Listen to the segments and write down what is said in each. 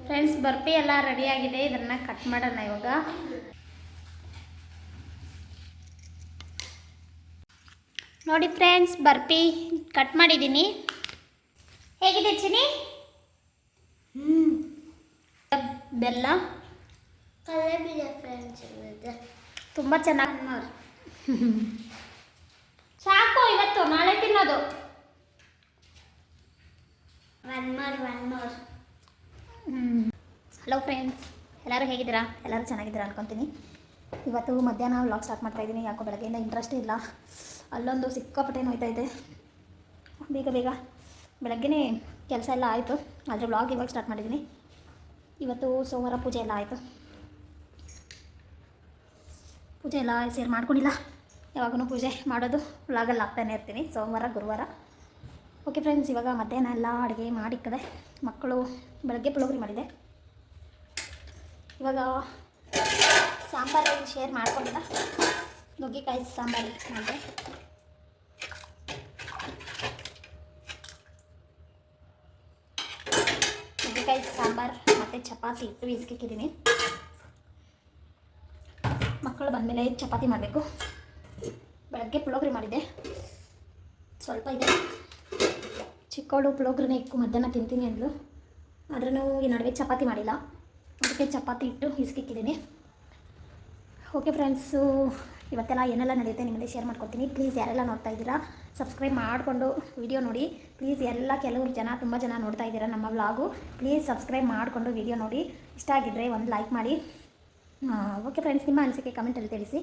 Friends barfi ಎಲ್ಲ ರೆಡಿಯಾಗಿದೆ. ಇದನ್ನು ಕಟ್ ಮಾಡೋಣ ಇವಾಗ. ನೋಡಿ ಫ್ರೆಂಡ್ಸ್, ಬರ್ಫಿ ಕಟ್ ಮಾಡಿದ್ದೀನಿ. ಹೇಗಿದೆ ಚಿನಿ? ಬೆಲ್ಲ ತುಂಬ ಚೆನ್ನಾಗಿ ಸಾಕು, ಇವತ್ತು ನಾಳೆ ತಿನ್ನೋದು. ಹಲೋ ಫ್ರೆಂಡ್ಸ್, ಎಲ್ಲರೂ ಹೇಗಿದ್ದೀರಾ? ಎಲ್ಲರೂ ಚೆನ್ನಾಗಿದ್ದೀರಾ ಅನ್ಕೊತೀನಿ. ಇವತ್ತು ಮಧ್ಯಾಹ್ನ ವ್ಲಾಗ್ ಸ್ಟಾರ್ಟ್ ಮಾಡ್ತಾಯಿದ್ದೀನಿ. ಯಾಕೋ ಬೆಳಗ್ಗೆಯಿಂದ ಇಂಟ್ರೆಸ್ಟೇ ಇಲ್ಲ. ಅಲ್ಲೊಂದು ಸಿಕ್ಕಾಪಟ್ಟೆ ನೋಯ್ತಾ ಇದೆ. ಬೇಗ ಬೆಳಗ್ಗೆನೇ ಕೆಲಸ ಎಲ್ಲ ಆಯಿತು, ಆದರೆ ವ್ಲಾಗ್ ಇವಾಗ ಸ್ಟಾರ್ಟ್ ಮಾಡಿದ್ದೀನಿ. ಇವತ್ತು ಸೋಮವಾರ ಪೂಜೆ ಎಲ್ಲ ಆಯಿತು. ಪೂಜೆ ಎಲ್ಲ ಸೇರ್ ಮಾಡ್ಕೊಂಡಿಲ್ಲ. ಯಾವಾಗೂ ಪೂಜೆ ಮಾಡೋದು ವ್ಲಾಗಲ್ಲಿ ಆಗ್ತಾನೆ ಇರ್ತೀನಿ, ಸೋಮವಾರ ಗುರುವಾರ. ಓಕೆ ಫ್ರೆಂಡ್ಸ್, ಇವಾಗ ಮಧ್ಯಾಹ್ನ ಎಲ್ಲ ಅಡುಗೆ ಮಾಡಿಕ್ಕದೆ. ಮಕ್ಕಳು ಬೆಳಗ್ಗೆ ಪುಳಿಯೋಗರೆ ಮಾಡಿದೆ. ಇವಾಗ ಸಾಂಬಾರು ಶೇರ್ ಮಾಡ್ಕೊಂಡಿಲ್ಲ. ನುಗ್ಗೆಕಾಯಿ ಸಾಂಬಾರು ಮಾಡಿದೆ. ನುಗ್ಗೆಕಾಯಿ ಸಾಂಬಾರು ಮತ್ತು ಚಪಾತಿ ಇಟ್ಟು ಇಸ್ಕಿಕ್ಕಿದ್ದೀನಿ. ಮಕ್ಕಳು ಬಂದಮೇಲೆ ಚಪಾತಿ ಮಾಡಬೇಕು. ಬೆಳಗ್ಗೆ ಪುಳಿಯೋಗರೆ ಮಾಡಿದ್ದೆ, ಸ್ವಲ್ಪ ಇದೆ. ಚಿಕ್ಕವಳು ಪುಳಿಯೋಗರೆನೇ ಇಕ್ಕು ಮಧ್ಯಾಹ್ನ ತಿಂತೀನಿ ಅಂದ್ಲು. ಆದ್ರೂ ಈ ನಡುವೆ ಚಪಾತಿ ಮಾಡಿಲ್ಲ, ಅದಕ್ಕೆ ಚಪಾತಿ ಇಟ್ಟು ಇಸ್ಕಿಕ್ಕಿದ್ದೀನಿ. ಓಕೆ ಫ್ರೆಂಡ್ಸು, ಇವತ್ತೆಲ್ಲ ಏನೆಲ್ಲ ನಡೆಯುತ್ತೆ ನಿಮ್ಮದೇ ಶೇರ್ ಮಾಡ್ಕೊತೀನಿ. ಪ್ಲೀಸ್ ಯಾರೆಲ್ಲ ನೋಡ್ತಾ ಇದ್ದೀರಾ ಸಬ್ಸ್ಕ್ರೈಬ್ ಮಾಡಿಕೊಂಡು ವಿಡಿಯೋ ನೋಡಿ. ಪ್ಲೀಸ್ ಕೆಲವರು ತುಂಬ ಜನ ನೋಡ್ತಾ ಇದ್ದೀರಾ ನಮ್ಮ ವ್ಲಾಗು. ಪ್ಲೀಸ್ ಸಬ್ಸ್ಕ್ರೈಬ್ ಮಾಡಿಕೊಂಡು ವಿಡಿಯೋ ನೋಡಿ. ಇಷ್ಟ ಆಗಿದ್ದರೆ ಒಂದು ಲೈಕ್ ಮಾಡಿ. ಓಕೆ ಫ್ರೆಂಡ್ಸ್, ನಿಮ್ಮ ಅನಿಸಿಕೆ ಕಮೆಂಟಲ್ಲಿ ತಿಳಿಸಿ.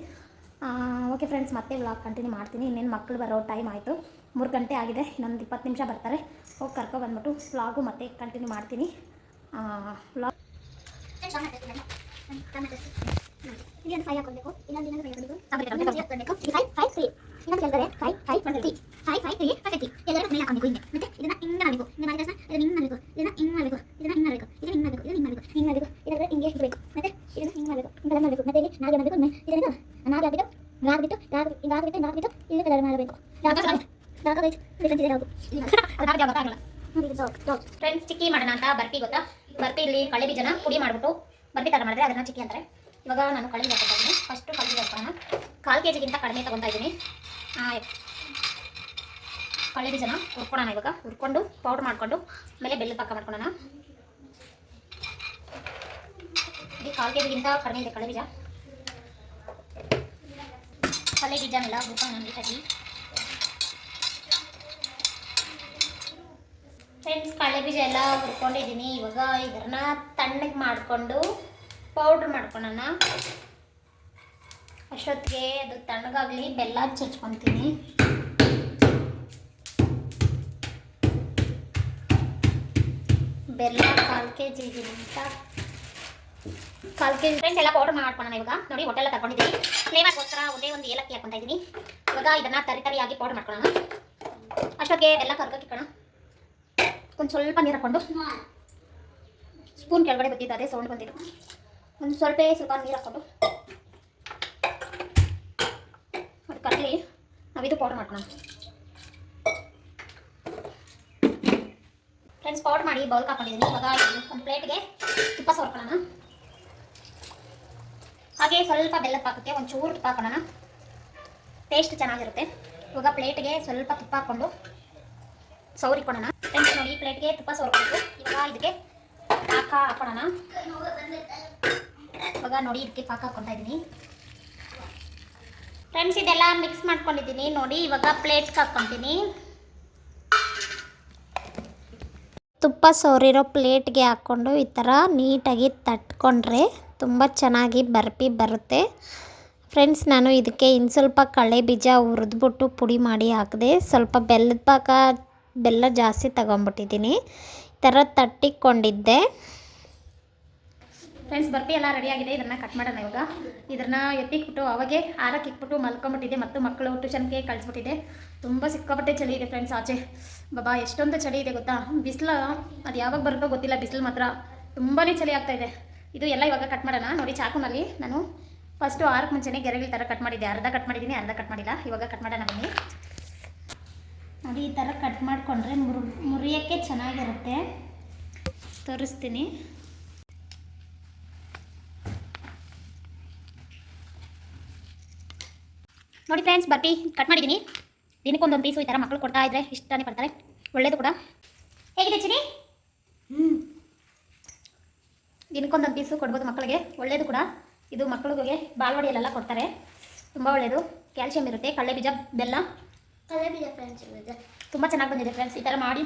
ಓಕೆ ಫ್ರೆಂಡ್ಸ್, ಮತ್ತೆ ವ್ಲಾಗ್ ಕಂಟಿನ್ಯೂ ಮಾಡ್ತೀನಿ. ಇನ್ನೇನು ಮಕ್ಕಳು ಬರೋ ಟೈಮ್ ಆಯಿತು, 3 ಗಂಟೆ ಆಗಿದೆ. ಇನ್ನೊಂದು 20 ನಿಮಿಷ ಬರ್ತಾರೆ. ಹೋಗಿ ಕರ್ಕೊಬಂದ್ಬಿಟ್ಟು ವ್ಲಾಗು ಮತ್ತೆ ಕಂಟಿನ್ಯೂ ಮಾಡ್ತೀನಿ. ವ್ಲಾಗ್ ಇನ್ನೊಂದು 5 ಹಾಕೊಳ್ಬೇಕು, ಇನ್ನೊಂದು 5 ಹಾಕಬೇಕು. ಇನ್ನೊಂದು ಕೇಳಿದರೆ 5 3 ಎಲ್ಲರೂ ಮೇಲೆ ಹಾಕಬೇಕು. ಹಿಂಗೆ ಮತ್ತೆ ಇದನ್ನು ಹಿಂಗೆ ಮಾಡಬೇಕು. ಹಿಂಗೆ ಮಾಡಿದ ತಕ್ಷಣ ಇದನ್ನು ಹಿಂಗೆ ಮಾಡಬೇಕು, ಇದನ್ನು ಹಿಂಗೆ ಮಾಡಬೇಕು, ಇದನ್ನು ಹಿಂಗೆ ಮಾಡಬೇಕು, ಇದನ್ನು ಹಿಂಗೆ ಮಾಡಬೇಕು, ಇದನ್ನು ಹಿಂಗೆ ಮಾಡಬೇಕು, ಹಿಂಗೆ ಮಾಡಬೇಕು. ಇದನ್ನು ಹಿಂಗೆ ಇಡಬೇಕು, ಮತ್ತೆ ಇದನ್ನು ಹಿಂಗೆ ಮಾಡಬೇಕು, ಹಿಂಗೆ ಮಾಡಬೇಕು. ಮತ್ತೆ ಇಲ್ಲಿ ನಾಲ್ಕು ಮಾಡಬೇಕು. ಇದನ್ನು ನಾಲ್ಕು ಹಾಕ್ಬಿಟ್ಟು ಇಲ್ಲಿ ಕಲರ್ ಮಾಡಬೇಕು. ಫ್ರೆಂಡ್ಸ್, ಚಿಕ್ಕಿ ಮಾಡೋಣ ಅಂತ ಬರ್ಫಿ ಗೊತ್ತಾ? ಬರ್ಫಿ ಇಲ್ಲಿ ಕಳೆ ಬೀಜನ ಪುಡಿ ಮಾಡಿಬಿಟ್ಟು ಬರ್ಫಿ ಥರ ಮಾಡಿದ್ರೆ ಅದನ್ನು ಚಿಕ್ಕಿ ಅಂತಾರೆ. ಇವಾಗ ನಾನು ಕಳೆ ಬೀಜ ಹಾಕ್ತಾ ಇದ್ದೀನಿ. ಫಸ್ಟು ಕಳೆ ಬೀಜ ಹಾಕೋಣ. 1/4 kg ಕಡಿಮೆ ತೊಗೊತಾ ಇದ್ದೀನಿ. ಕಳೆ ಬೀಜನ ಹುರ್ಕೊಳ್ಳೋಣ. ಇವಾಗ ಹುರ್ಕೊಂಡು ಪೌಡ್ರ್ ಮಾಡಿಕೊಂಡು ಆಮೇಲೆ ಬೆಲ್ಲದ ಪಾಕ ಮಾಡ್ಕೊಳ್ಳೋಣ. ಇದು 1/4 kg ಕಡಿಮೆ ಇದೆ ಕಳೆ ಬೀಜ. ಕಳೆ ಬೀಜನೆಲ್ಲ ಹುರ್ಕೊಂಡು ನೀಟಾಗಿ. ಫ್ರೆಂಡ್ಸ್, ಕಳೆ ಬೀಜ ಎಲ್ಲ ಹುರ್ಕೊಂಡಿದ್ದೀನಿ. ಇವಾಗ ಇದನ್ನ ತಣ್ಣಗೆ ಮಾಡಿಕೊಂಡು ಪೌಡ್ರ್ ಮಾಡ್ಕೊಳ್ಳೋಣ. ಅಷ್ಟೊತ್ತಿಗೆ ಅದು ತಣ್ಣಗಾಗಲಿ. ಬೆಲ್ಲ ಚಚ್ಕೊತೀನಿ. ಬೆಲ್ಲ 1/4 kg ಅಂತ 1/4 kg. ಫ್ರೆಂಡ್ಸ್, ಎಲ್ಲ ಪೌಡರ್ ಮಾಡ್ಕೊಳ್ಳೋಣ. ಇವಾಗ ನೋಡಿ ಹೊಟ್ಟೆಲ್ಲ ತಗೊಂಡಿದ್ದೀನಿ. ಫ್ಲೇವರ್ಗೋಸ್ಕರ ಒಂದೇ ಒಂದು ಏಲಕ್ಕಿ ಹಾಕ್ಕೊತಾ ಇದ್ದೀನಿ. ಇವಾಗ ಇದನ್ನು ತರಿಯಾಗಿ ಪೌಡರ್ ಮಾಡ್ಕೊಳ್ಳೋಣ. ಅಷ್ಟೊತ್ತಿಗೆ ಎಲ್ಲ ಕರ್ಗೋಕೆ ಇಕ್ಕೋಣ. ಒಂದು ಸ್ವಲ್ಪ ನೀರು ಹಾಕ್ಕೊಂಡು, ಸ್ಪೂನ್ ಕೆಳಗಡೆ ಬಿದ್ದಿದ್ದು ಅದೇ ಸೌಂಡ್ ಬಂದಿದ್ದು. ಒಂದು ಸ್ವಲ್ಪ ನೀರು ಹಾಕ್ಕೊಂಡು ಅದು ಕರಲಿ ನಾವಿದು ಪೌಡರ್ ಮಾಡ್ಕೊಳ್ಳೋಣ. ಫ್ರೆಂಡ್ಸ್, ಪೌಡರ್ ಮಾಡಿ ಬೌಲ್ಗೆ ಹಾಕೊಂಡಿದ್ದೀನಿ. ಇವಾಗ ಒಂದು ಪ್ಲೇಟ್ಗೆ ತುಪ್ಪ ಸವರ್ಕೊಳ್ಳೋಣ. ಹಾಗೆ ಸ್ವಲ್ಪ ಬೆಲ್ಲದ ಪಾಕಕ್ಕೆ ಒಂಚೂರು ತುಪ್ಪ ಹಾಕೊಳ್ಳೋಣ, ಟೇಸ್ಟ್ ಚೆನ್ನಾಗಿರುತ್ತೆ. ಇವಾಗ ಪ್ಲೇಟ್ಗೆ ಸ್ವಲ್ಪ ತುಪ್ಪ ಹಾಕ್ಕೊಂಡು ಸವರಿಕೊಳ್ಳೋಣ. ಫ್ರೆಂಡ್ಸ್, ನೋಡಿ ಪ್ಲೇಟ್ಗೆ ತುಪ್ಪ ಸವರ್ಕೊಬೇಕು. ಇವಾಗ ಇದಕ್ಕೆ ಪಾಕ ಹಾಕೊಳ್ಳೋಣ. ಇವಾಗ ನೋಡಿ ಇದಕ್ಕೆ ಪಾಕ ಹಾಕ್ಕೊತಾ ಇದ್ದೀನಿ. ಫ್ರೆಂಡ್ಸ್, ಇದೆಲ್ಲ ಮಿಕ್ಸ್ ಮಾಡ್ಕೊಂಡಿದ್ದೀನಿ. ನೋಡಿ ಇವಾಗ ಪ್ಲೇಟ್ಗೆ ಹಾಕ್ಕೊತೀನಿ. ತುಪ್ಪ ಸವರಿರೋ ಪ್ಲೇಟ್ಗೆ ಹಾಕ್ಕೊಂಡು ಈ ಥರ ನೀಟಾಗಿ ತಟ್ಕೊಂಡ್ರೆ ತುಂಬ ಚೆನ್ನಾಗಿ ಬರ್ಫಿ ಬರುತ್ತೆ. ಫ್ರೆಂಡ್ಸ್, ನಾನು ಇದಕ್ಕೆ ಇನ್ನು ಸ್ವಲ್ಪ ಕಳೆ ಬೀಜ ಹುರಿದ್ಬಿಟ್ಟು ಪುಡಿ ಮಾಡಿ ಹಾಕಿದೆ. ಸ್ವಲ್ಪ ಬೆಲ್ಲದ ಪಾಕ, ಬೆಲ್ಲ ಜಾಸ್ತಿ ತಗೊಂಡ್ಬಿಟ್ಟಿದ್ದೀನಿ. ಈ ಥರ ತಟ್ಟಿಕೊಂಡಿದ್ದೆ. ಫ್ರೆಂಡ್ಸ್, ಬರ್ಫಿ ಎಲ್ಲ ರೆಡಿಯಾಗಿದೆ. ಇದನ್ನು ಕಟ್ ಮಾಡೋಣ. ಇವಾಗ ಇದನ್ನು ಎತ್ತಿಕ್ಬಿಟ್ಟು ಅವಾಗೆ ಆರಕ್ಕೆ ಇಕ್ಬಿಟ್ಟು ಮಲ್ಕೊಂಬಿಟ್ಟಿದ್ದೆ ಮತ್ತು ಮಕ್ಕಳು ಟ್ಯೂಷನ್ಗೆ ಕಳಿಸ್ಬಿಟ್ಟಿದ್ದೆ. ತುಂಬ ಸಿಕ್ಕಾಪಟ್ಟೆ ಚಳಿ ಇದೆ ಫ್ರೆಂಡ್ಸ್ ಆಚೆ. ಬಾಬಾ ಎಷ್ಟೊಂದು ಚಳಿ ಇದೆ ಗೊತ್ತಾ? ಬಿಸಿಲು ಅದು ಯಾವಾಗ ಬರುತ್ತೋ ಗೊತ್ತಿಲ್ಲ. ಬಿಸಿಲು ಮಾತ್ರ ತುಂಬಾ ಚಳಿ ಆಗ್ತಾಯಿದೆ. ಇದು ಎಲ್ಲ ಇವಾಗ ಕಟ್ ಮಾಡೋಣ. ನೋಡಿ ಚಾಕುನಲ್ಲಿ ನಾನು ಫಸ್ಟು 6ಕ್ಕೆ ಮುಂಚೆನೇ ಗೆರೆಗಳ ಥರ ಕಟ್ ಮಾಡಿದ್ದೆ. ಅರ್ಧ ಕಟ್ ಮಾಡಿದ್ದೀನಿ, ಅರ್ಧ ಕಟ್ ಮಾಡಿಲ್ಲ. ಇವಾಗ ಕಟ್ ಮಾಡೋಣ ಬನ್ನಿ. ನೋಡಿ ಈ ಥರ ಕಟ್ ಮಾಡಿಕೊಂಡ್ರೆ ಮುರಿಯೋಕ್ಕೆ ಚೆನ್ನಾಗಿರುತ್ತೆ. ತೋರಿಸ್ತೀನಿ. ನೋಡಿ ಫ್ರೆಂಡ್ಸ್, ಬರ್ಫಿ ಕಟ್ ಮಾಡಿದ್ದೀನಿ. ದಿನಕ್ಕೊಂದೊಂದು ಪೀಸು ಈ ಥರ ಮಕ್ಕಳು ಕೊಡ್ತಾ ಇದ್ರೆ ಇಷ್ಟನೇ ಪಡ್ತಾರೆ. ಒಳ್ಳೇದು ಕೂಡ. ಹೇಗಿದೆ ಚಿನಿ? ದಿನಕ್ಕೊಂದೊಂದು ಪೀಸು ಕೊಡ್ಬೋದು ಮಕ್ಕಳಿಗೆ, ಒಳ್ಳೇದು ಕೂಡ. ಇದು ಮಕ್ಕಳಿಗೆ ಬಾಲ್ವಾಡಿಯಲ್ಲೆಲ್ಲ ಕೊಡ್ತಾರೆ, ತುಂಬ ಒಳ್ಳೆಯದು. ಕ್ಯಾಲ್ಸಿಯಂ ಇರುತ್ತೆ. ಕಡಲೆ ಬೀಜ, ಬೆಲ್ಲ, ಕಡಲೆ ಬೀಜ ಫ್ರೆಂಡ್ಸ್ ಇದೆ. ತುಂಬ ಚೆನ್ನಾಗಿ ಬಂದಿದೆ ಫ್ರೆಂಡ್ಸ್. ಈ ಥರ ಮಾಡಿ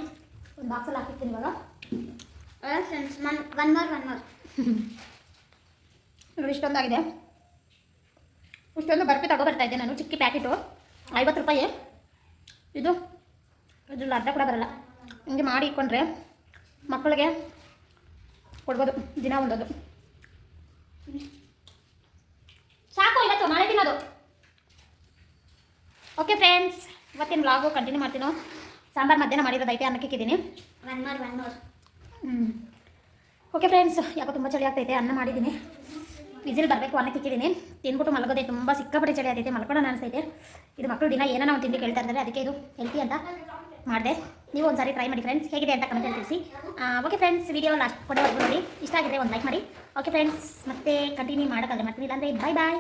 ಒಂದು ಬಾಕ್ಸಲ್ಲಿ ಹಾಕಿರ್ತೀನಿ ಇವಾಗ. ಫ್ರೆಂಡ್ಸ್ ಒನ್ ಮೋರ್ ನೋಡಿ, ಇಷ್ಟೊಂದಾಗಿದೆ. ಇಷ್ಟೊಂದು ಬರ್ಫಿ ತಗೊಬರ್ತಾ ಇದ್ದೆ ನಾನು. ಚಿಕ್ಕ ಪ್ಯಾಕೆಟು 50 ರೂಪಾಯಿ. ಇದು ಇದ್ರಲ್ಲಿ ಅರ್ಧ ಕೂಡ ಬರಲ್ಲ. ಹಿಂಗೆ ಮಾಡಿ ಇಟ್ಕೊಂಡ್ರೆ ಮಕ್ಕಳಿಗೆ ಕೊಡ್ಬೋದು, ದಿನ ಒಂದೊಂದು. ಸಾಕು, ಇವತ್ತು ನಾಳೆ ತಿನ್ನೋದು. ಓಕೆ ಫ್ರೆಂಡ್ಸ್, ಇವತ್ತಿನ ವ್ಲಾಗು ಕಂಟಿನ್ಯೂ ಮಾಡ್ತೀನೋ. ಸಾಂಬಾರು ಮಧ್ಯಾಹ್ನ ಮಾಡಿರೋದೈತೆ, ಅನ್ನಕ್ಕೆ ಇಕ್ಕಿದ್ದೀನಿ. One more. ಓಕೆ ಫ್ರೆಂಡ್ಸ್, ಯಾಕೋ ತುಂಬ ಚಳಿ ಆಗ್ತೈತೆ. ಅನ್ನ ಮಾಡಿದ್ದೀನಿ, ವಿಸಿಲ್ ಬರಬೇಕು, ಅನ್ನಕ್ಕೆ ಇಕ್ಕಿದ್ದೀನಿ. ತಿನ್ಬಿಟ್ಟು ಮಲಗೋದೆ. ತುಂಬ ಸಿಕ್ಕಾಪಟ್ಟೆ ಚಳಿ ಆಗ್ತೈತೆ, ಮಲ್ಕೊಳ್ಳೋಣ ಅನಿಸ್ತೈತೆ. ಇದು ಮಕ್ಕಳು ದಿನ ಏನೋ ನಾವು ತಿಂಡಿ ಕೇಳ್ತಾ ಇರ್ತಾರೆ, ಅದಕ್ಕೆ ಇದು ಹೆಲ್ತಿ ಅಂತ ಮಾಡಿದೆ. ನೀವು ಒಂದು ಸಾರಿ ಟ್ರೈ ಮಾಡಿ ಫ್ರೆಂಡ್ಸ್, ಹೇಗಿದೆ ಅಂತ ಕಮೆಂಟಲ್ಲಿ ತಿಳಿಸಿ. ಓಕೆ ಫ್ರೆಂಡ್ಸ್, ವಿಡಿಯೋ ಲಾಸ್ಟ್ ಕೊನೆವರೆಗೂ ನೋಡಿ. ಇಷ್ಟ ಆಗಿದ್ರೆ ಒಂದು ಲೈಕ್ ಮಾಡಿ. ಓಕೆ ಫ್ರೆಂಡ್ಸ್, ಮತ್ತೆ ಕಂಟಿನ್ಯೂ ಮಾಡೋಕ್ಕಾಗಲ್ಲ ಮಾಡ್ತೀನಿ, ಇಲ್ಲಾಂದರೆ ಬಾಯ್ ಬಾಯ್.